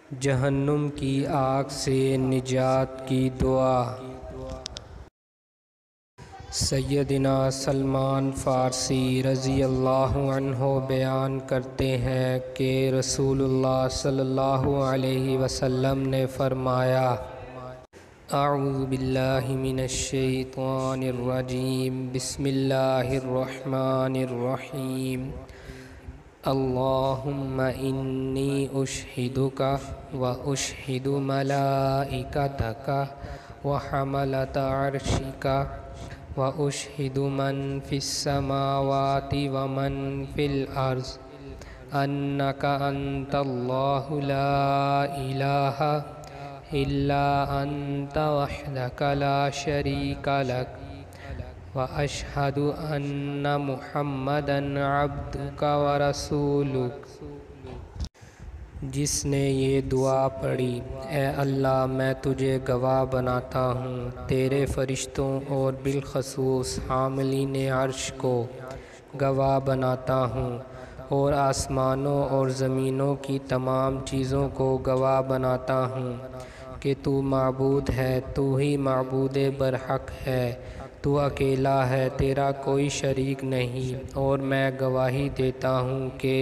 جہنم کی آگ سے نجات کی دعا۔ سیدنا سلمان فارسی رضی اللہ عنہ بیان کرتے ہیں کہ رسول اللہ صلی اللہ علیہ وسلم نے فرمایا: اعوذ باللہ من الشیطان الرجیم، بسم اللہ الرحمن الرحیم۔ اللہم انی اشہدک و اشہد ملائکتک و حملۃ عرشک و اشہد من فی السماوات و من فی الارض انک انت اللہ لا الہ الا انت وحدک لا شریک لک واشہد ان محمدا عبدک ورسولک۔ جس نے یہ دعا پڑھی: اے اللہ، میں تجھے گواہ بناتا ہوں، تیرے فرشتوں اور بالخصوص حاملین عرش کو گواہ بناتا ہوں، اور آسمانوں اور زمینوں کی تمام چیزوں کو گواہ بناتا ہوں کہ تو معبود ہے، تو ہی معبود برحق ہے، تو اکیلا ہے، تیرا کوئی شریک نہیں، اور میں گواہی دیتا ہوں کہ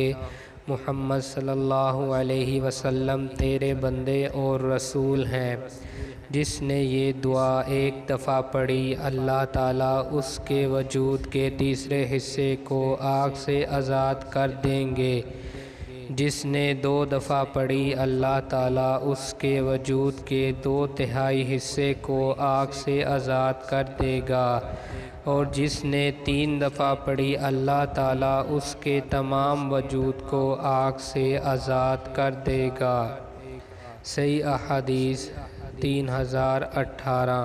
محمد صلی اللہ علیہ وسلم تیرے بندے اور رسول ہیں۔ جس نے یہ دعا ایک دفعہ پڑھی، اللہ تعالیٰ اس کے وجود کے تیسرے حصے کو آگ سے آزاد کر دیں گے۔ جس نے 2 دفعہ پڑھی، اللہ تعالیٰ اس کے وجود کے 2/3 حصے کو آگ سے آزاد کر دے گا، اور جس نے 3 دفعہ پڑھی، اللہ تعالیٰ اس کے تمام وجود کو آگ سے آزاد کر دے گا۔ صحیح احادیث 3018۔